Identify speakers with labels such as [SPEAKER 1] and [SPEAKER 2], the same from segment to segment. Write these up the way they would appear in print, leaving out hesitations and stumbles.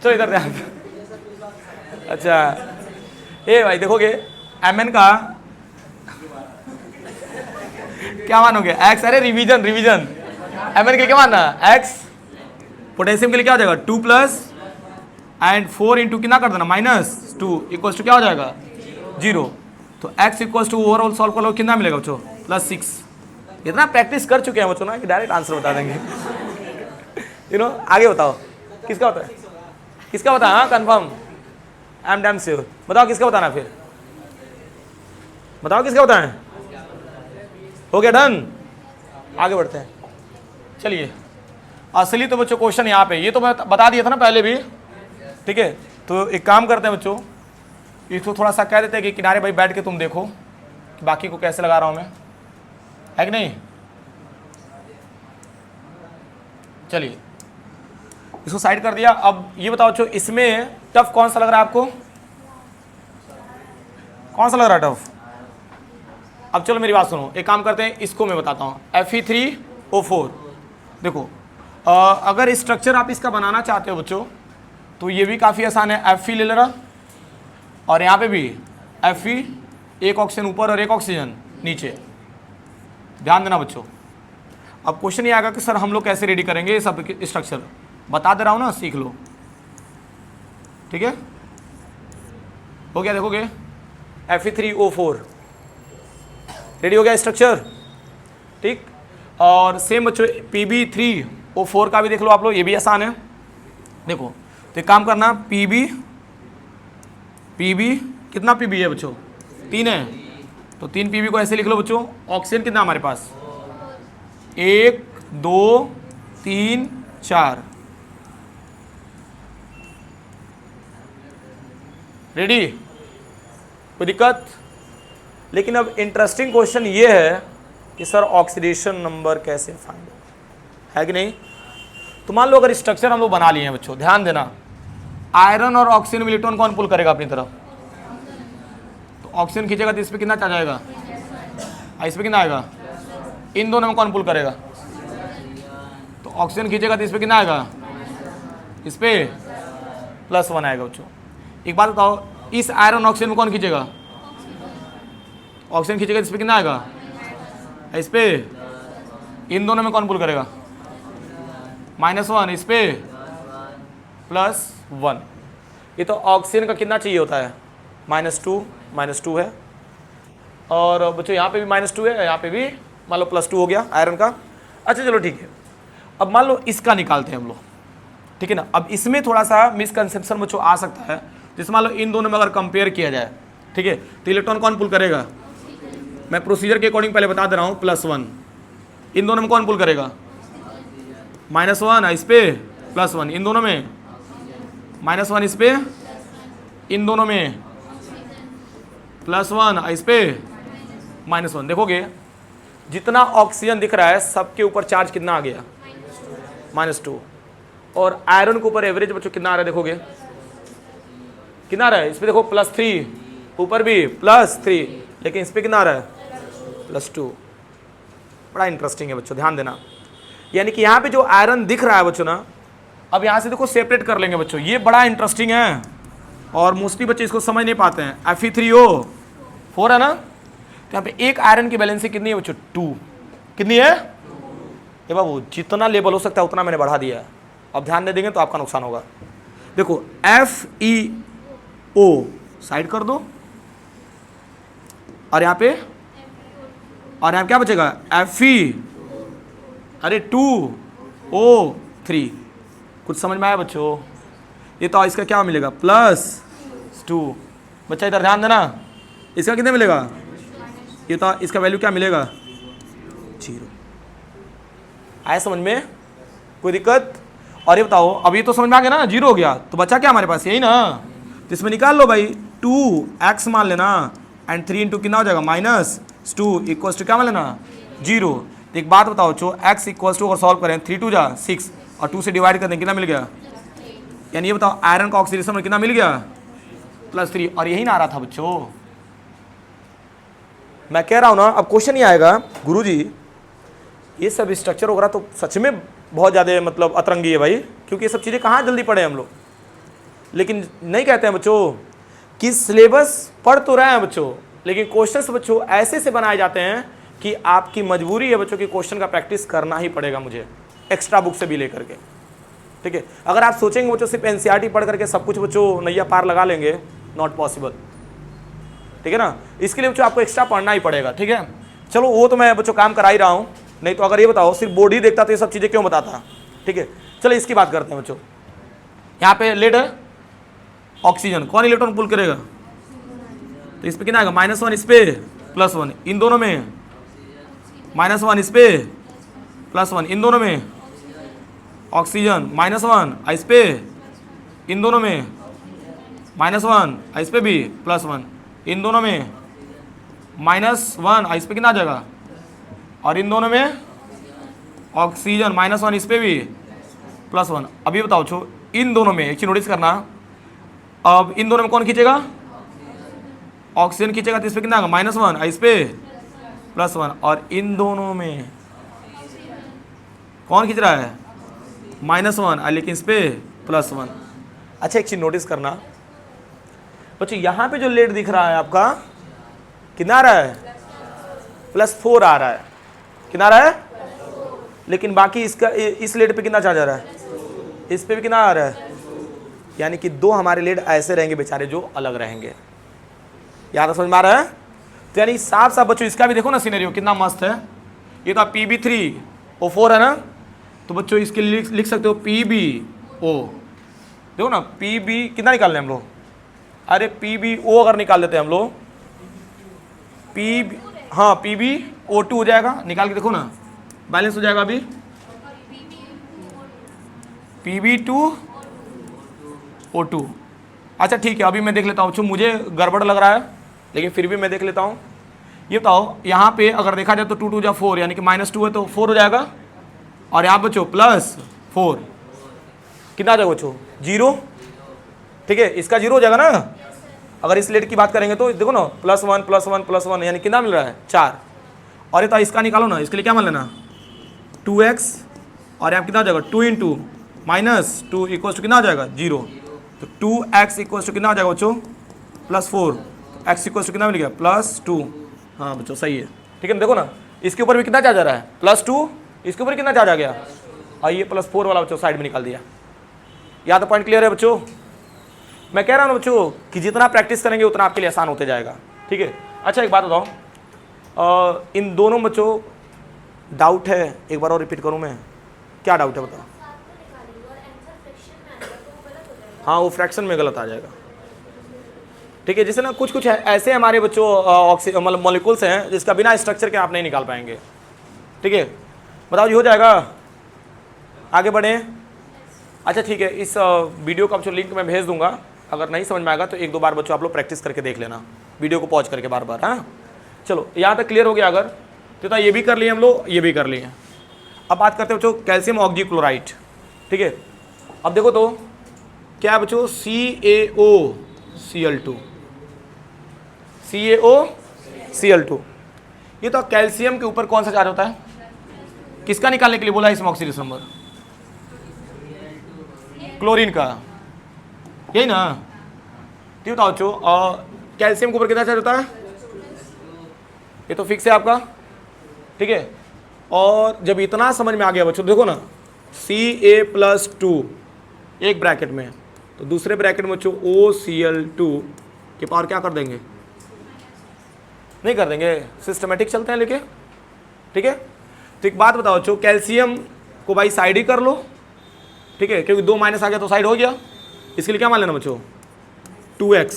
[SPEAKER 1] बच्चों इधर ध्यान। अच्छा ए भाई देखोगे Mn का क्या मानोगे x, अरे रिवीजन रिवीजन, Mn के लिए क्या मानना x, पोटेशियम के लिए क्या हो जाएगा 2 प्लस एंड 4 इंटू कितना कर देना -2 इक्वल टू क्या हो जाएगा 0। तो x equal to overall solve कर लो कितना मिलेगा बच्चों +6। इतना प्रैक्टिस कर चुके हैं बच्चों ना कि डायरेक्ट आंसर बता देंगे। आगे बताओ किसका होता है, किसका बता, हाँ confirm, I am damn sure. बताओ किसका बताना, फिर बताओ किसका बताएं। हो गया डन, आगे बढ़ते हैं। चलिए असली तो बच्चों क्वेश्चन यहाँ पे, ये तो मैं बता दिया था ना पहले भी, ठीक है। तो एक काम करते हैं बच्चों, इसको थोड़ा सा कह देते हैं कि किनारे भाई बैठ के तुम देखो कि बाकी को कैसे लगा रहा हूँ मैं, है कि नहीं। चलिए इसको साइड कर दिया। अब ये बताओ बच्चों इसमें टफ कौन सा लग रहा है आपको, कौन सा लग रहा है टफ। अब चलो मेरी बात सुनो, एक काम करते हैं, इसको मैं बताता हूँ Fe3O4। देखो अगर स्ट्रक्चर आप इसका बनाना चाहते हो बच्चों तो ये भी काफ़ी आसान है। Fe ले लेना और यहाँ पे भी Fe, एक ऑक्सीजन ऊपर और एक ऑक्सीजन नीचे। ध्यान देना बच्चों, अब क्वेश्चन ये आएगा कि सर हम लोग कैसे रेडी करेंगे ये सब स्ट्रक्चर, बता दे रहा हूँ ना, सीख लो, ठीक है। हो गया, देखोगे Fe3O4 रेडी हो गया स्ट्रक्चर, ठीक। और सेम बच्चों Pb3O4 का भी देख लो आप लोग, ये भी आसान है। देखो तो एक काम करना, Pb कितना Pb है बच्चों 3 है, तो 3 Pb को ऐसे लिख लो बच्चों। ऑक्सीजन कितना हमारे पास 1 2 3 4, रेडी, कोई दिक्कत। लेकिन अब इंटरेस्टिंग क्वेश्चन ये है कि सर ऑक्सीडेशन नंबर कैसे फाइंड है कि नहीं। तो मान लो अगर स्ट्रक्चर हम लोग बना लिए हैं बच्चों, ध्यान देना, आयरन और ऑक्सीजन में इलेक्ट्रॉन कौन पुल करेगा अपनी तरफ, तो ऑक्सीजन खींचेगा तो इस पर कितना चार्ज आएगा, इस पर कितना आएगा, इन दोनों में कौन पुल करेगा, तो ऑक्सीजन खींचेगा तो इस पर कितना आएगा, इस पर +1 आएगा बच्चों। एक बात बताओ, इस आयरन ऑक्सीजन में कौन खींचेगा, ऑक्सीजन खींचेगा तो इस पर कितना आएगा, इस पे, इन दोनों में कौन पुल करेगा -1, इस पे +1। ये तो ऑक्सीजन का कितना चाहिए होता है -2 है, और बच्चों यहाँ पे भी -2 है, यहाँ पे भी मान लो +2 हो गया आयरन का। अच्छा चलो ठीक है, अब मान लो इसका निकालते हैं हम लोग, ठीक है ना। अब इसमें थोड़ा सा मिसकंसेप्शन बच्चों आ सकता है, जैसे मान लो इन दोनों में अगर कंपेयर किया जाए, ठीक है, तो इलेक्ट्रॉन कौन पुल करेगा, मैं प्रोसीजर के अकॉर्डिंग पहले बता दे रहा हूँ, +1। इन दोनों में कौन पुल करेगा -1, इस पे +1, इन दोनों में -1, इस पे, इन दोनों में +1, इस पे -1। देखोगे जितना ऑक्सीजन दिख रहा है सबके ऊपर चार्ज कितना आ गया -2, और आयरन के ऊपर एवरेज बच्चों कितना आ रहा है, देखोगे कितना आ रहा है, इस पे देखो +3, ऊपर भी +3, लेकिन इस पे कितना आ रहा है +2। बड़ा इंटरेस्टिंग है बच्चों, ध्यान देना। यानी कि यहाँ पे जो आयरन दिख रहा है बच्चों ना, अब यहाँ से देखो सेपरेट कर लेंगे बच्चों, ये बड़ा इंटरेस्टिंग है और मोस्टली बच्चे इसको समझ नहीं पाते हैं। Fe3O4 है ना, तो यहाँ पे एक आयरन की वैलेंसी कितनी है बच्चों 2, कितनी है ये बाबू, जितना लेवल हो सकता है उतना मैंने बढ़ा दिया है। अब ध्यान नहीं देंगे तो आपका नुकसान होगा। देखो FeO साइड कर दो, और यहाँ पे, और यहाँ क्या बचेगा Fe, अरे 2O3। कुछ समझ में आया बच्चों, ये तो इसका क्या मिलेगा +2। बच्चा इधर ध्यान देना, इसका कितने मिलेगा, ये तो इसका वैल्यू क्या मिलेगा 0। आया समझ में, कोई दिक्कत। और ये बताओ, अब ये तो समझ में आ गया ना, 0 हो गया, तो बचा क्या हमारे पास, यही ना, तो इसमें निकाल लो भाई, 2x मान लेना एंड 3 इंटू कितना हो जाएगा -2 इक्वल टू क्या मान लेना 0। तो एक बात बताओ बच्चों, x इक्वल टू अगर सॉल्व करें 3 2 जा 6 और 2 से डिवाइड कर दें कितना मिल गया, यानी ये बताओ आयरन का ऑक्सीडेशन में कितना मिल गया +3, और यही ना आ रहा था बच्चों। मैं कह रहा हूँ ना, अब क्वेश्चन ये आएगा गुरुजी ये सब स्ट्रक्चर वगैरह तो सच में बहुत ज़्यादा मतलब अतरंगी है भाई, क्योंकि ये सब चीज़ें कहाँ जल्दी पढ़े हम लोग, लेकिन नहीं कहते हैं बच्चों कि सिलेबस पढ़ तो रहे हैं बच्चों, लेकिन क्वेश्चंस बच्चों ऐसे से बनाए जाते हैं कि आपकी मजबूरी है बच्चों कि क्वेश्चन का प्रैक्टिस करना ही पड़ेगा मुझे, एक्स्ट्रा बुक से भी लेकर के। ठीक है, अगर आप सोचेंगे बच्चों सिर्फ एनसीईआरटी पढ़ करके सब कुछ बच्चों नैया पार लगा लेंगे, नॉट पॉसिबल। ठीक है ना, इसके लिए बच्चों आपको एक्स्ट्रा पढ़ना ही पड़ेगा। ठीक है, चलो वो तो मैं बच्चों काम करा ही रहा हूँ, नहीं तो अगर ये बताओ सिर्फ बोर्ड ही देखता तो ये सब चीज़ें क्यों बताता। ठीक है, चलो इसकी बात करते हैं बच्चों। यहाँ पे लेड है ऑक्सीजन, कौन इलेक्ट्रॉन पुल करेगा, तो इस पे कितना आएगा -1, इस पे +1, इन दोनों में -1, इस पे +1, इन दोनों में ऑक्सीजन -1, इस पे इन दोनों में -1, इस पे भी +1, इन दोनों में -1, इस पे कितना आ जाएगा, और इन दोनों में ऑक्सीजन -1, इस पे भी +1। अभी बताओ छो इन दोनों में एक चीज नोटिस करना, अब इन दोनों में कौन खींचेगा, ऑक्सीजन खींचेगा, तो इस पे कितना आएगा -1, इस पे +1, और इन दोनों में कौन खींच रहा है -1, लेकिन इस पे +1। अच्छा एक चीज नोटिस करना बच्चों, यहाँ पे जो लेड दिख रहा है आपका कितना आ रहा है, +4 आ रहा है, कितना आ रहा है, लेकिन बाकी इसका इस लेड पे कितना चार्ज आ रहा है, इस पे भी कितना आ रहा है, यानी कि दो हमारे लेड ऐसे रहेंगे बेचारे जो अलग रहेंगे। यहाँ तो समझ में आ रहा है, तो यानी साफ साफ बच्चों इसका भी देखो ना सिनेरियो कितना मस्त है। ये तो PB3O4 है ना, तो बच्चों इसके लिए लिख सकते हो PbO। देखो ना PB कितना निकाल रहे हैं हम लोग, अरे PbO अगर निकाल देते हैं हम लोग PB, हाँ PbO2 हो जाएगा, निकाल के देखो ना बैलेंस हो जाएगा अभी PB2O2। अच्छा ठीक है, अभी मैं देख लेता हूँ, मुझे गड़बड़ लग रहा है लेकिन फिर भी मैं देख लेता हूँ। ये बताओ यहाँ पे अगर देखा जाए तो 2 2 जा 4, यानी कि -2 है तो 4 हो जाएगा, और यहाँ बच्चों +4 कितना आ जाएगा बच्चों 0। ठीक है, इसका 0 हो जाएगा ना। अगर इस लेट की बात करेंगे तो देखो ना +1 +1 +1, यानी कितना मिल रहा है 4। और ये तो इसका निकालो ना, इसके लिए क्या मान लेना 2x, और यहाँ कितना हो जाएगा 2 × -2 इक्वल टू कितना हो जाएगा 0। तो 2x इक्वल टू कितना हो जाएगा बच्चों +4, x इक्वल टू कितना मिल गया +2। हाँ बच्चों सही है। ठीक है, देखो ना इसके ऊपर भी कितना चार्ज आ रहा है +2, इसके ऊपर कितना चार्ज आ गया, और ये +4 वाला बच्चों साइड में निकाल दिया। या तो पॉइंट क्लियर है बच्चों। मैं कह रहा हूँ बच्चों कि जितना प्रैक्टिस करेंगे उतना आपके लिए आसान होते जाएगा। ठीक है, अच्छा एक बात बताओ, इन दोनों बच्चों डाउट है, एक बार और रिपीट करूँ मैं, क्या डाउट है बताओ। हाँ वो फ्रैक्शन में गलत आ जाएगा। ठीक है, जैसे ना कुछ कुछ ऐसे हमारे बच्चों मतलब मॉलिक्यूल्स हैं जिसका बिना स्ट्रक्चर के आप नहीं निकाल पाएंगे। ठीक है, बताओ जी हो जाएगा, आगे बढ़ें। अच्छा ठीक है, इस वीडियो का बच्चों लिंक मैं भेज दूंगा, अगर नहीं समझ में आएगा तो 1-2 बार बच्चों आप लोग प्रैक्टिस करके देख लेना, वीडियो को पॉज करके बार बार। हाँ चलो यहाँ तक क्लियर हो गया। अगर तो ये भी कर लिए हम लोग, ये भी कर लिए। अब बात करते हैं बच्चों कैल्शियम ऑक्सीक्लोराइड। ठीक है, अब देखो तो क्या है बच्चों CaOCl2। ये तो कैल्शियम के ऊपर कौन सा चार्ज होता है, किसका निकालने के लिए बोला इसमें ऑक्सीडेशन नंबर, क्लोरीन का, यही ना। ठीक बताओ बच्चों, कैल्शियम के ऊपर कितना चार्ज होता है, ये तो फिक्स है आपका। ठीक है, और जब इतना समझ में आ गया बच्चों, देखो ना Ca+2 एक ब्रैकेट में, तो दूसरे ब्रैकेट में बच्चों OCl2 के पावर क्या कर देंगे, नहीं कर देंगे, सिस्टमेटिक चलते हैं लेके। ठीक है, तो एक बात बताओ बच्चों, कैल्शियम को भाई साइड ही कर लो। ठीक है, क्योंकि 2 माइनस आ गया तो साइड हो गया, इसके लिए क्या मान लेना बच्चों 2x,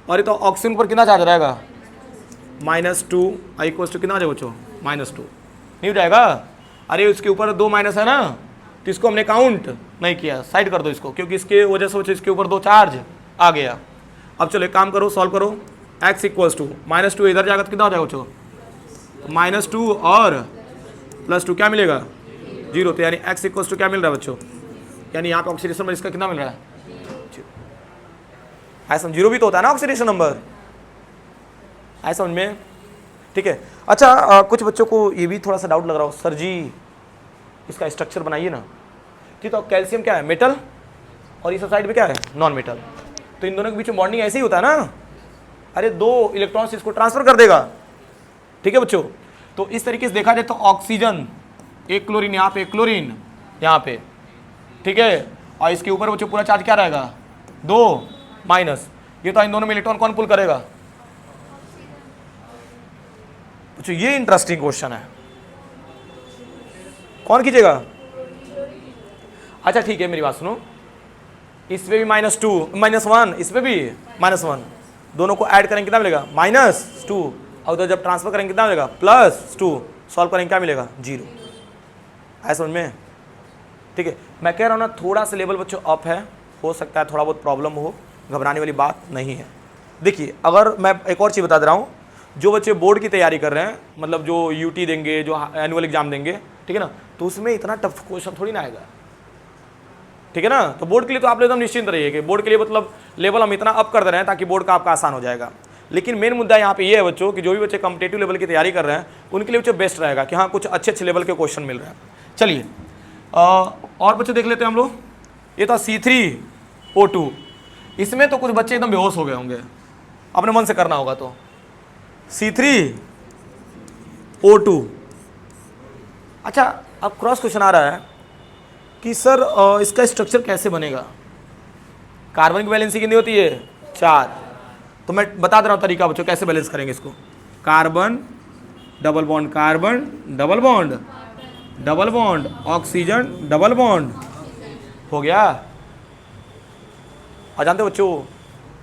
[SPEAKER 1] और ये तो ऑक्सीजन पर कितना चार्ज रहेगा -2 इक्वल टू कितना आ जाएगा बच्चों -2, नहीं हो जाएगा। अरे उसके ऊपर 2 माइनस है ना, तो इसको हमने काउंट नहीं किया, साइड कर दो इसको, क्योंकि इसके वजह से बच्चों इसके ऊपर 2 चार्ज आ गया। अब चलो एक काम करो, सॉल्व करो, x इक्वल्स टू -2 इधर जाएगा तो कितना हो जाएगा बच्चों -2 और +2 क्या मिलेगा 0। तो यानी x इक्वल्स टू क्या मिल रहा है बच्चों, यानी यहाँ पे ऑक्सीडेशन नंबर इसका कितना मिल रहा है, ऐसा 0 भी तो होता है ना ऑक्सीडेशन नंबर, ऐसा समझ में। ठीक है, अच्छा कुछ बच्चों को ये भी थोड़ा सा डाउट लग रहा हो, सर जी इसका स्ट्रक्चर बनाइए ना। ठीक, तो कैल्शियम क्या है, मेटल, और इस साइड पे क्या है, नॉन मेटल। तो इन दोनों के बीच में बॉन्डिंग ऐसे ही होता है ना, अरे 2 इलेक्ट्रॉन्स इसको ट्रांसफर कर देगा। ठीक है बच्चों, तो इस तरीके से देखा जाए तो ऑक्सीजन, एक क्लोरीन यहाँ पे, क्लोरीन यहाँ पे, ठीक है, और इसके ऊपर बच्चों पूरा चार्ज क्या रहेगा, 2 माइनस। ये तो इन दोनों में इलेक्ट्रॉन कौन पुल करेगा बच्चों, ये इंटरेस्टिंग क्वेश्चन है, कौन खींचेगा। अच्छा ठीक है, मेरी बात सुनो, इस पे भी -2 -1, इस पे भी -1, दोनों को ऐड करेंगे कितना मिलेगा, -2, और उधर जब ट्रांसफर करेंगे कितना मिलेगा, +2, सॉल्व करेंगे क्या मिलेगा, 0। आया समझ में। ठीक है, मैं कह रहा हूँ ना, थोड़ा सा लेवल बच्चों अप है, हो सकता है थोड़ा बहुत प्रॉब्लम हो, घबराने वाली बात नहीं है। देखिए, अगर मैं एक और चीज़ बता दे रहा हूँ, जो बच्चे बोर्ड की तैयारी कर रहे हैं, मतलब जो यूटी देंगे, जो एनुअल एग्जाम देंगे, ठीक है ना, तो उसमें इतना टफ क्वेश्चन थोड़ी ना आएगा, ठीक है ना। तो बोर्ड के लिए तो आप एकदम निश्चिंत रहिए कि बोर्ड के लिए मतलब लेवल हम इतना अप कर दे रहे हैं ताकि बोर्ड का आपका आसान हो जाएगा। लेकिन मेन मुद्दा यहाँ पे ये है बच्चों कि जो भी बच्चे कॉम्पिटेटिव लेवल की तैयारी कर रहे हैं उनके लिए बच्चों बेस्ट रहेगा कि हाँ कुछ अच्छे लेवल के क्वेश्चन मिल रहे हैं। चलिए और बच्चे देख लेते हैं हम लोग। ये था C3O2, इसमें तो कुछ बच्चे एकदम बेहोश हो गए होंगे, अपने मन से करना होगा। तो C3O2, अच्छा अब क्रॉस क्वेश्चन आ रहा है कि सर इसका स्ट्रक्चर कैसे बनेगा। कार्बन की वैलेंसी कितनी होती है, 4। तो मैं बता दे रहा हूँ तरीका बच्चों कैसे बैलेंस करेंगे इसको। Carbon double bond, carbon double bond, double bond, oxygen double bond, हो गया। और जानते हो बच्चों,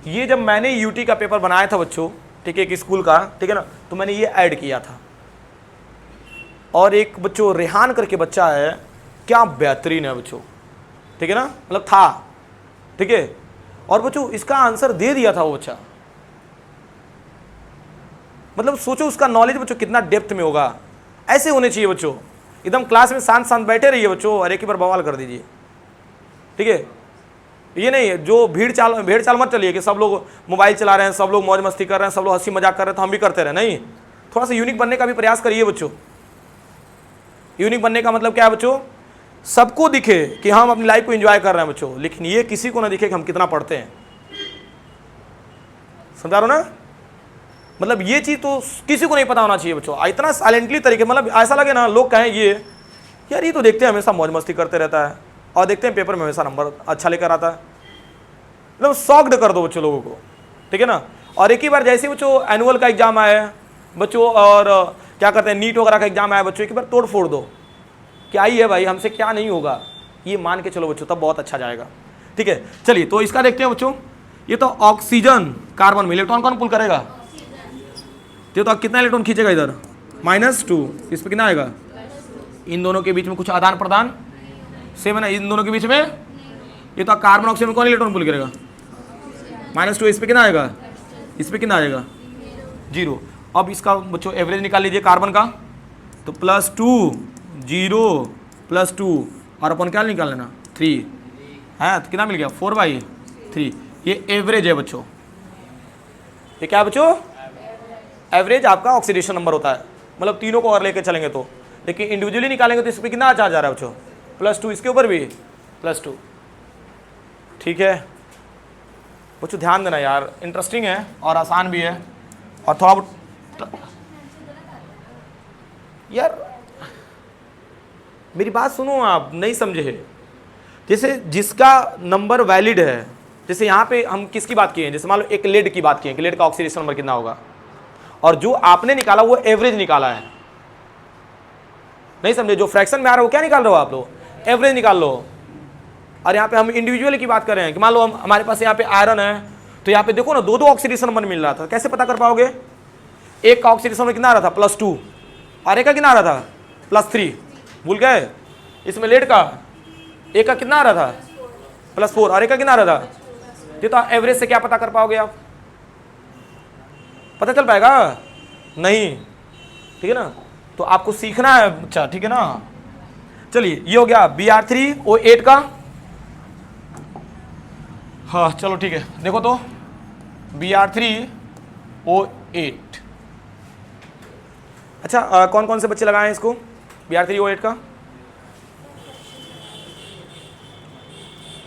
[SPEAKER 1] ये जब मैंने यूटी का पेपर बनाया था बच्चों, ठीक है, एक स्कूल का, ठीक है ना, तो मैंने ये ऐड किया था। और एक बच्चों रेहान करके बच्चा है, क्या बेहतरीन है बच्चों, ठीक है ना, मतलब था, ठीक है। और बच्चों इसका आंसर दे दिया था वो बच्चा, मतलब सोचो उसका नॉलेज बच्चों कितना डेप्थ में होगा। ऐसे होने चाहिए बच्चों, एकदम क्लास में शांत शांत बैठे रहिए बच्चों और एक ही बार बवाल कर दीजिए, ठीक है। ये नहीं जो भेड़ चाल मत चलिए कि सब लोग मोबाइल चला रहे हैं, सब लोग मौज मस्ती कर रहे हैं, सब लोग हंसी मजाक कर रहे हैं तो हम भी करते रहे। नहीं, थोड़ा सा यूनिक बनने का भी प्रयास करिए बच्चों। यूनिक बनने का मतलब क्या है बच्चों, सबको दिखे कि हम अपनी लाइफ को एंजॉय कर रहे हैं बच्चों, लेकिन ये किसी को ना दिखे कि हम कितना पढ़ते हैं। समझा रहे हो ना, मतलब ये चीज तो किसी को नहीं पता होना चाहिए बच्चों। इतना साइलेंटली तरीके, मतलब ऐसा लगे ना लोग कहें ये यार ये तो देखते हैं हमेशा मौज मस्ती करते रहता है और देखते हैं पेपर में हमेशा नंबर अच्छा लेकर आता है, मतलब शॉक्ड कर दो बच्चों लोगों को, ठीक है ना। और एक ही बार जैसे बच्चों एनुअल का एग्जाम आया बच्चों, और क्या करते हैं नीट वगैरह का एग्जाम आया बच्चों, एक बार तोड़ फोड़ दो, क्या ही है भाई हमसे क्या नहीं होगा, ये मान के चलो बच्चों, तब बहुत अच्छा जाएगा, ठीक है। चलिए तो इसका देखते हैं बच्चों। ये तो ऑक्सीजन कार्बन में इलेक्ट्रॉन कौन पुल करेगा, तो कितना इलेक्ट्रॉन खींचेगा इधर, -2, इस पर कितना आएगा, इन दोनों के बीच में कुछ आदान प्रदान सेम है ना, इन दोनों के बीच में। ये तो कार्बन ऑक्सीजन में कौन इलेक्ट्रॉन पुल करेगा, -2, इस पर कितना आएगा, इस पर कितना आएगा, 0। अब इसका बच्चों एवरेज निकाल लीजिए कार्बन का, तो +2, 0, +2 और अपन क्या निकाल लेना, 3 है, तो कितना मिल गया, 4/3। ये एवरेज है बच्चों, ये क्या है बच्चों, एवरेज आपका ऑक्सीडेशन नंबर होता है, मतलब तीनों को और लेके चलेंगे तो। लेकिन इंडिविजुअली निकालेंगे तो इस पर कितना चार्ज आ रहा है बच्चों, +2, इसके ऊपर भी +2, ठीक है बच्चों। ध्यान देना यार, इंटरेस्टिंग है और आसान भी है, और थोड़ा बहुत यार मेरी बात सुनो, आप नहीं समझे। जैसे जिसका नंबर वैलिड है, जैसे यहाँ पे हम किसकी बात किए हैं, जैसे मान लो एक लेड की बात की है कि लेड का ऑक्सीडेशन नंबर कितना होगा, और जो आपने निकाला वो एवरेज निकाला है, नहीं समझे, जो फ्रैक्शन में आ रहा है वो क्या निकाल रहे हो आप लोग, एवरेज निकाल लो। और यहाँ पे हम इंडिविजुअल की बात कर रहे हैं कि मान लो हमारे पास यहाँ पे आयरन है, तो यहाँ पे देखो ना 2 ऑक्सीडेशन नंबर मिल रहा था, कैसे पता कर पाओगे, एक का ऑक्सीडेशन नंबर कितना आ रहा था, +2, और एक का कितना आ रहा था, +3, भूल गए। इसमें लेड का एक का कितना आ रहा था, +4, और एक का कितना आ रहा था, ये तो एवरेज से क्या पता कर पाओगे आप, पता चल पाएगा नहीं, ठीक है ना। तो आपको सीखना है अच्छा, ठीक है ना। चलिए ये हो गया Br3O8 का, हाँ चलो ठीक है, देखो तो Br3O8, अच्छा कौन कौन से बच्चे लगाए हैं इसको Br3O8 का,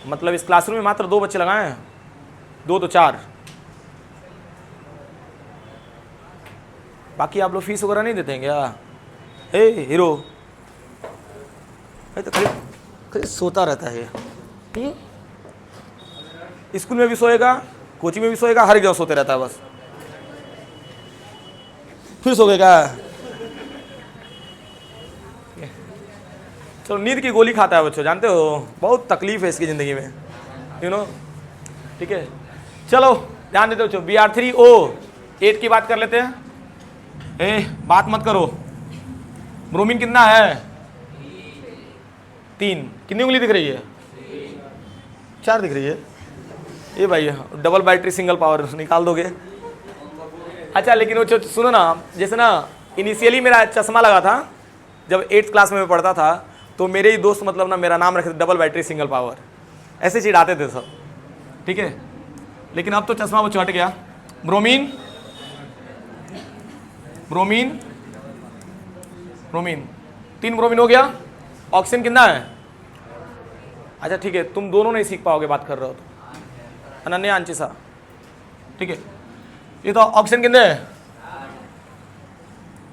[SPEAKER 1] मतलब इस क्लासरूम में मात्र 2 बच्चे लगाए हैं, 2 तो 4, बाकी आप लोग फीस वगैरह नहीं देते हैं क्या? ए हीरो, तो खाली सोता रहता है ये। स्कूल में भी सोएगा, कोचिंग में भी सोएगा, हर जगह सोते रहता है बस। फिर सो गएगा, चलो नींद की गोली खाता है बच्चों, जानते हो बहुत तकलीफ है इसकी ज़िंदगी में, यू नो। ठीक है, चलो ध्यान देते बच्चों। BR3O8 की बात कर लेते हैं। बात मत करो। ब्रोमीन कितना है? 3। कितनी उंगली दिख रही है? 4 दिख रही है। ये भाई डबल बैटरी सिंगल पावर निकाल दोगे। अच्छा लेकिन वो सुनो ना, जैसे ना इनिशियली मेरा चश्मा लगा था जब 8th क्लास में मैं पढ़ता था, तो मेरे ही दोस्त मतलब ना मेरा नाम रखे थे डबल बैटरी सिंगल पावर, ऐसे चिढ़ाते थे सब। ठीक है, लेकिन अब तो चश्मा बच्चों हट गया। ब्रोमीन, ब्रोमीन, ब्रोमीन, 3 ब्रोमीन हो गया। ऑक्सीजन कितना है? अच्छा ठीक है, तुम दोनों नहीं सीख पाओगे, बात कर रहे हो तो। अनन्या, अंचिसा, ठीक है। ये तो ऑक्सीजन कितने हैं?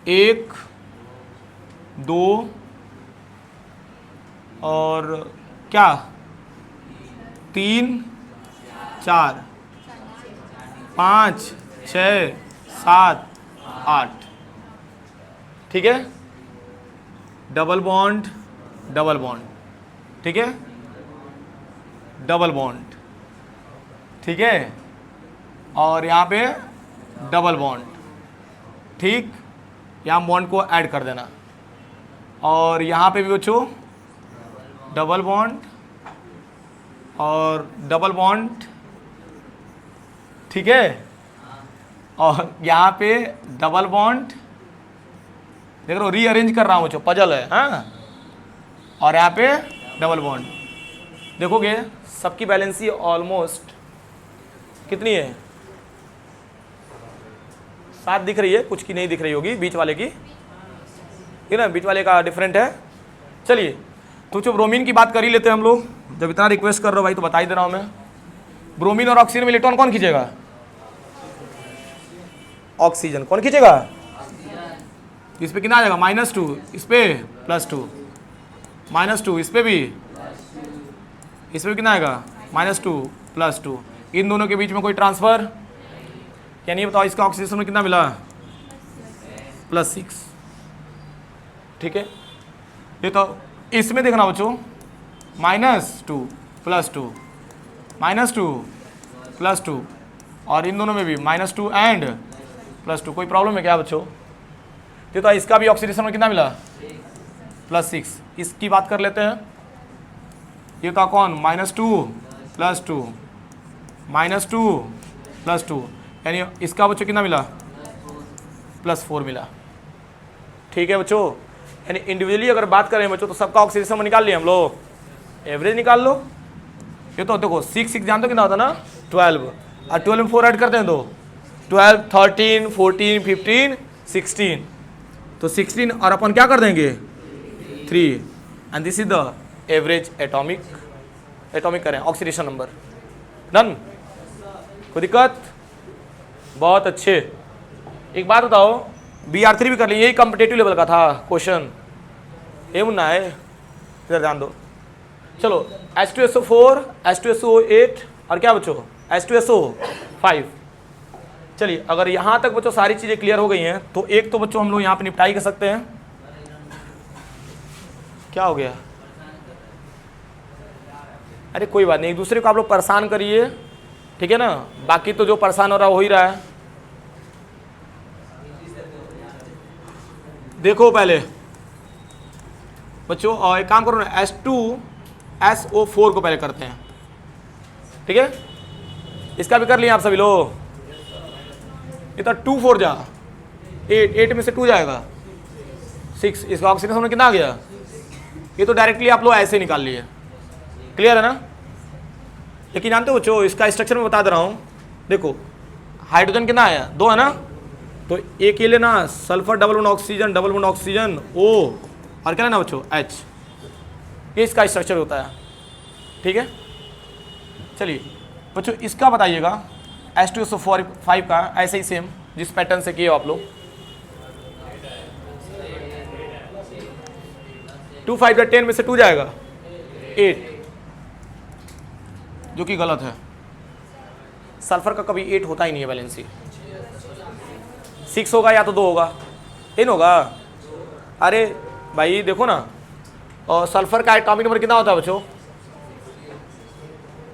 [SPEAKER 1] 1 2 और क्या 3 4 5 6 7 8, ठीक है। डबल बॉन्ड, डबल बॉन्ड, ठीक है, डबल बॉन्ड, ठीक है, और यहाँ पे डबल बॉन्ड, ठीक। यहाँ बॉन्ड को ऐड कर देना, और यहाँ पे भी बच्चों डबल बॉन्ड और डबल बॉन्ड, ठीक है, और यहाँ पे डबल बॉन्ड। देख रहे हो, रीअरेंज कर रहा हूँ बच्चों, पजल है, हाँ। और यहाँ पे डबल बॉन्ड। देखोगे सबकी बैलेंसी ऑलमोस्ट कितनी है? 7 दिख रही है, कुछ की नहीं दिख रही होगी, बीच वाले की, ठीक है ना, बीच वाले का डिफरेंट है। चलिए तो जो ब्रोमीन की बात कर ही लेते हैं हम लोग, जब इतना रिक्वेस्ट कर रहे हो भाई तो बता ही दे रहा हूँ मैं। ब्रोमीन और ऑक्सीजन में इलेक्ट्रॉन कौन खींचेगा? ऑक्सीजन। कौन खींचेगा? इस पे कितना आ जाएगा? -2, इस पे +2, -2, इस पे भी, इस पे कितना आएगा? -2 +2। इन दोनों के बीच में कोई ट्रांसफर क्या नहीं? बताओ इसका ऑक्सीजन में कितना मिला? +6, ठीक है। ये तो इसमें देखना बच्चों, -2 +2, -2 +2, और इन दोनों में भी -2 एंड +2। कोई प्रॉब्लम है क्या बच्चों? ये तो इसका भी ऑक्सीडेशन में कितना मिला? +6। इसकी बात कर लेते हैं। ये था कौन? -2 +2, -2 +2, यानी इसका बच्चों कितना मिला? +4 मिला, ठीक है बच्चों। यानी इंडिविजुअली अगर बात करें बच्चों तो सबका ऑक्सीडेशन में निकाल लिया हम लोग, एवरेज निकाल लो। ये तो देखो 6 जानते हो कितना होता ना? 12, और 12 में 4 ऐड करते हैं तो 12 13 14 15 16, तो 16 और अपन क्या कर देंगे? 3, and this is the average atomic करें ऑक्सीडेशन नंबर। डन? कोई दिक्कत? बहुत अच्छे। एक बात बताओ, BR3 भी कर लिए, यही कॉम्पिटेटिव लेवल का था क्वेश्चन, ये मुन्ना है, इधर ध्यान दो। चलो H2SO4, H2SO8 और क्या बच्चों? H2SO5। चलिए अगर यहाँ तक बच्चों सारी चीज़ें क्लियर हो गई हैं तो एक तो बच्चों हम लोग यहाँ पे निपटाई कर सकते हैं। क्या हो गया? अरे कोई बात नहीं, एक दूसरे को आप लोग परेशान करिए, ठीक है ना, बाकी तो जो परेशान हो रहा हो ही रहा है। देखो पहले बच्चों, और एक काम करो ना, H2SO4 को पहले करते हैं, ठीक है। इसका भी कर लिया आप सभी लोग। ये तो 2 4 जा 8 में से 2 जाएगा 6, इसका ऑक्सीडेशन में कितना आ गया? ये तो डायरेक्टली आप लोग ऐसे निकाल लिए, क्लियर है ना। लेकिन जानते हो बच्चों, इसका स्ट्रक्चर में बता दे रहा हूँ। देखो हाइड्रोजन कितना आया? 2 है ना, तो एक ये लेना, sulphur double bond oxygen O, और क्या लेना बच्चों? H। ये इसका स्ट्रक्चर होता है, ठीक है। चलिए बच्चों इसका बताइएगा H2SO5 का ऐसे ही सेम जिस पैटर्न से किए हो आप लोग। 2 5 10 में से 2 जाएगा 8, जो कि गलत है। सल्फर का कभी 8 होता ही नहीं है वैलेंसी। 6 होगा या तो 2 होगा, 10 होगा। अरे भाई देखो ना, और सल्फर का एटॉमिक नंबर कितना होता है बच्चों?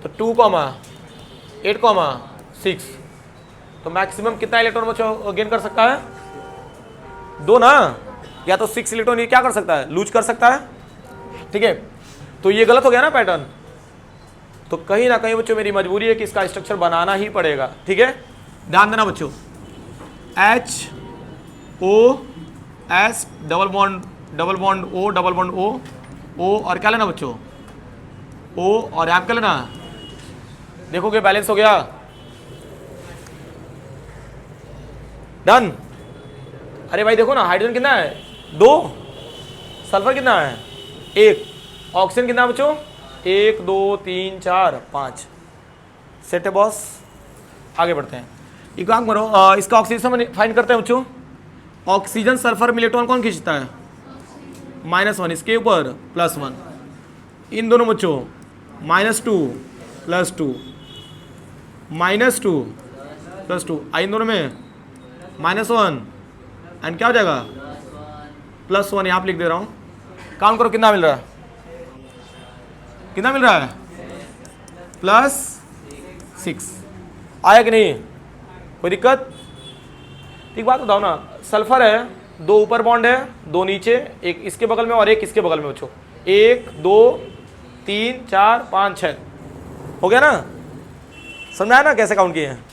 [SPEAKER 1] तो 2,8,6, तो मैक्सिमम कितना इलेक्ट्रॉन बच्चों गेन कर सकता है? 2 ना, या तो 6 इलेक्ट्रॉन ये क्या कर सकता है? लूज कर सकता है। ठीक है, तो ये गलत हो गया ना पैटर्न। तो कहीं ना कहीं बच्चों मेरी मजबूरी है कि इसका स्ट्रक्चर बनाना ही पड़ेगा। ठीक है, ध्यान देना बच्चों, HOS double bond O double bond O और क्या लेना बच्चों? O और यहाँ क्या लेना? देखोगे बैलेंस हो गया। डन। अरे भाई देखो ना, हाइड्रोजन कितना है? 2, सल्फर कितना है? 1, ऑक्सीजन कितना है बच्चों? 1 2 3 4 5। सेट है बॉस। आगे बढ़ते हैं, एक काम करो, इसका ऑक्सीजन फाइंड करते हैं बच्चों। ऑक्सीजन सल्फर में इलेक्ट्रॉन कौन खींचता है? -1, इसके ऊपर +1, इन दोनों बच्चों -2 +2 -2 +2, इन दोनों में -1 एंड क्या हो जाएगा? +1। यहाँ पे लिख दे रहा हूँ, काउंट करो कितना मिल रहा है? कितना मिल रहा है? +6। आया कि नहीं? कोई दिक्कत? एक बात बताओ ना, सल्फर है, 2 ऊपर बॉन्ड है, 2 नीचे, एक इसके बगल में और एक इसके बगल में बच्चों। 1 2 3 4 5 6 हो गया ना? समझाया ना कैसे काउंट किए हैं?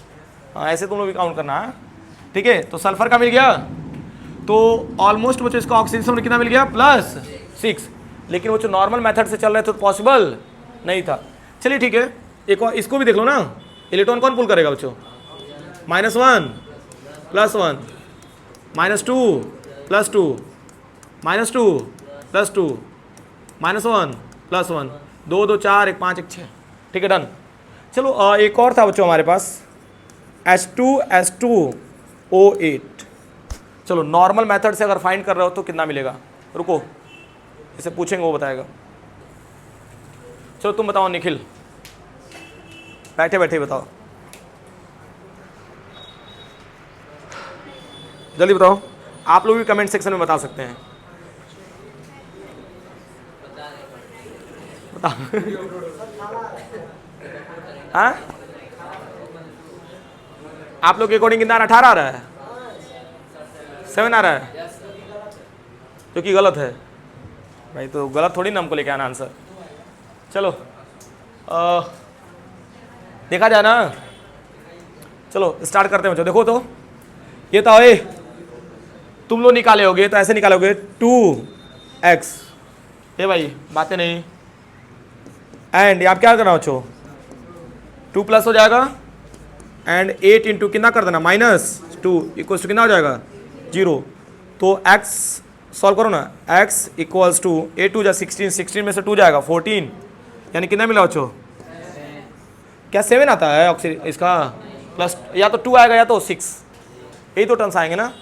[SPEAKER 1] हाँ, ऐसे तुम लोग भी काउंट करना है। ठीक है, तो सल्फर का मिल गया, तो ऑलमोस्ट बच्चों इसका ऑक्सीजन कितना मिल गया? +6। लेकिन वो जो नॉर्मल मेथड से चल रहे थे तो पॉसिबल नहीं था। चलिए ठीक है, एक और इसको भी देख लो ना, इलेक्ट्रॉन कौन पुल करेगा बच्चों? -1 +1 -2 +2 -2 +2 -1 +1, 2 2 4 1 5 1 6। ठीक है, डन। चलो एक और था बच्चों हमारे पास, H2SO8। चलो नॉर्मल मेथड से अगर फाइंड कर रहे हो तो कितना मिलेगा? रुको, इसे पूछेंगे वो बताएगा। चलो तुम बताओ निखिल, बैठे बैठे बताओ, जल्दी बताओ। आप लोग भी कमेंट सेक्शन में बता सकते हैं। बताओ। हाँ, आप लोग के अकॉर्डिंग कितना 18 आ रहा है? 7 आ रहा है, जो कि गलत है भाई। तो गलत थोड़ी ना हमको लेके आना आंसर। चलो देखा जाए ना। चलो स्टार्ट करते हैं बच्चों। देखो तो ये तो ए तुम लोग निकाले होगे, तो ऐसे निकालोगे 2x। ये भाई बातें नहीं। एंड आप क्या करना बच्चों? 2 प्लस हो जाएगा एंड 8 इंटू कितना कर देना? -2 इक्वल्स टू कितना हो जाएगा? 0। तो x सॉल्व करो ना, x इक्वल्स टू 8 2 16, 16 में से 2 जाएगा 14, यानी कितना मिला बच्चों? क्या 7 आता है ऑक्सीजन इसका? प्लस या तो 2 आएगा या तो 6, यही तो टर्म्स आएंगे ना।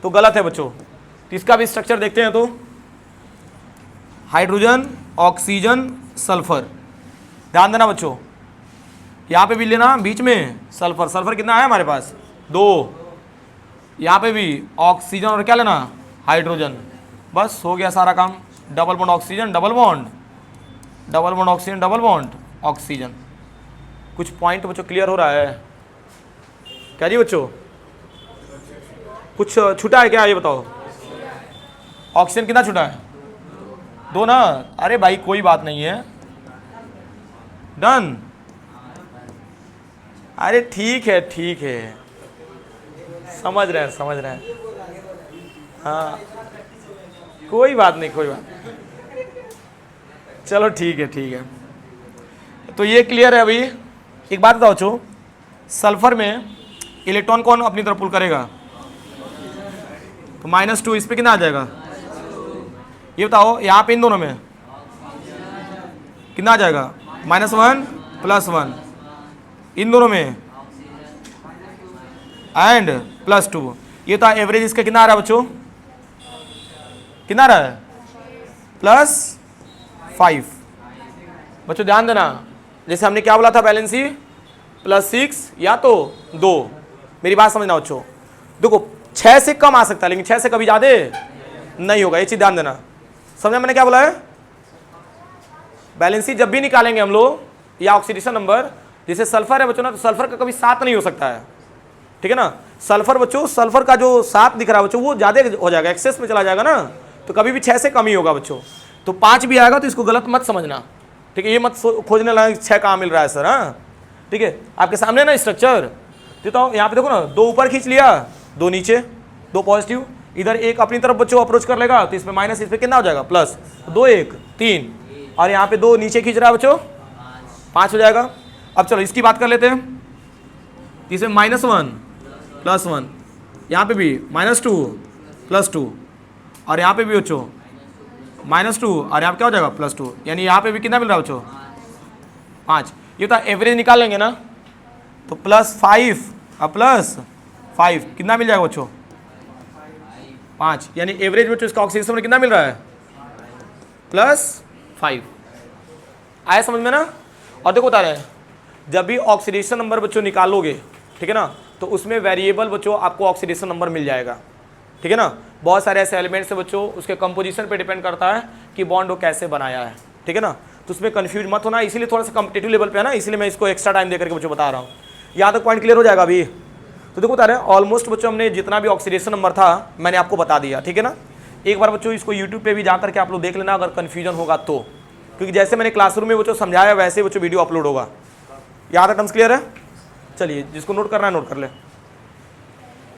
[SPEAKER 1] तो गलत है बच्चों। तो इसका भी स्ट्रक्चर देखते हैं। तो हाइड्रोजन, ऑक्सीजन, सल्फर, ध्यान देना बच्चों, यहाँ पे भी लेना बीच में सल्फर। सल्फर कितना है हमारे पास? 2। यहाँ पे भी ऑक्सीजन और क्या लेना? हाइड्रोजन। बस हो गया सारा काम। Double bond oxygen, double bond, double bond oxygen, double bond oxygen. कुछ पॉइंट बच्चों क्लियर हो रहा है क्या जी बच्चों? कुछ छूटा है क्या ये बताओ? ऑक्सीजन कितना छूटा है? 2 ना। अरे भाई कोई बात नहीं है, डन। अरे ठीक है ठीक है, समझ रहे हैं समझ रहे हैं। हाँ कोई बात नहीं, कोई बात नहीं। चलो ठीक है ठीक है। तो ये क्लियर है। अभी एक बात बताओ बच्चों, सल्फर में इलेक्ट्रॉन कौन अपनी तरफ पुल करेगा? तो -2 इस पे कितना आ जाएगा? ये बताओ, यहाँ पे इन दोनों में कितना आ जाएगा? -1 +1 इन दोनों में एंड +2, ये तो एवरेज इसका कितना आ रहा है बच्चों, कितना आ रहा है, +5। बच्चों ध्यान देना, जैसे हमने क्या बोला था बैलेंसी, +6 या तो 2। मेरी बात समझना बच्चों, देखो 6 से कम आ सकता है लेकिन 6 से कभी ज्यादा नहीं होगा, ये चीज ध्यान देना। समझा मैंने क्या बोला है, बैलेंसी जब भी निकालेंगे हम लोग या ऑक्सीडेशन नंबर, जैसे सल्फर है बच्चों ना, तो सल्फर का कभी 7 नहीं हो सकता है, ठीक है ना। सल्फर बच्चों, सल्फर का जो 7 दिख रहा है बच्चों वो ज्यादा हो जाएगा, एक्सेस में चला जाएगा ना, तो कभी भी 6 से कम ही होगा बच्चों। तो 5 भी आएगा तो इसको गलत मत समझना, ठीक है। ये मत खोजने लगा 6 कहाँ मिल रहा है सर, हाँ ठीक है। आपके सामने ना स्ट्रक्चर, तो यहाँ पे देखो ना, 2 ऊपर खींच लिया, 2 नीचे, 2 पॉजिटिव, इधर एक अपनी तरफ बच्चों अप्रोच कर लेगा तो इसमें माइनस, इस पे कितना हो जाएगा प्लस, 2 1 3, और यहाँ पे 2 नीचे खींच रहा है बच्चों, 5 हो जाएगा। अब चलो इसकी बात कर लेते हैं, इसमें -1 +1, यहाँ पे भी -2 +2, और यहाँ पे भी बच्चों -2, और यहाँ पे क्या हो जाएगा +2, यानी यहाँ पे भी कितना मिल रहा है बच्चों 5। ये तो एवरेज निकाल लेंगे ना, तो +5 और +5 कितना मिल जाएगा बच्चों 5, यानी एवरेज बच्चों इसका ऑक्सीडेशन में कितना मिल रहा है +5। आया समझ में ना। और देखो बता रहे हैं, जब भी ऑक्सीडेशन नंबर बच्चों निकालोगे, ठीक है ना, तो उसमें वेरिएबल बच्चों आपको ऑक्सीडेशन नंबर मिल जाएगा, ठीक है ना। बहुत सारे ऐसे एलिमेंट्स है बच्चों, उसके कंपोजिशन पे डिपेंड करता है कि बॉन्ड वो कैसे बनाया है, ठीक है ना। तो उसमें कंफ्यूज मत होना, इसीलिए थोड़ा सा कॉम्पिटिटिव लेवल पे है ना, इसलिए मैं इसको एक्स्ट्रा टाइम देकर के बच्चों बता रहा हूँ। यहाँ तक पॉइंट क्लियर हो जाएगा अभी। तो देखो बता रहे हैं, ऑलमोस्ट बच्चों हमने जितना भी ऑक्सीडेशन नंबर था मैंने आपको बता दिया, ठीक है ना। एक बार बच्चों इसको यूट्यूब पे भी जा करके आप लोग देख लेना अगर कन्फ्यूजन होगा तो, क्योंकि जैसे मैंने क्लासरूम में बच्चों समझाया वैसे बच्चों वीडियो अपलोड होगा। यहाँ तक टर्म्स क्लियर है। चलिए जिसको नोट करना है नोट कर ले।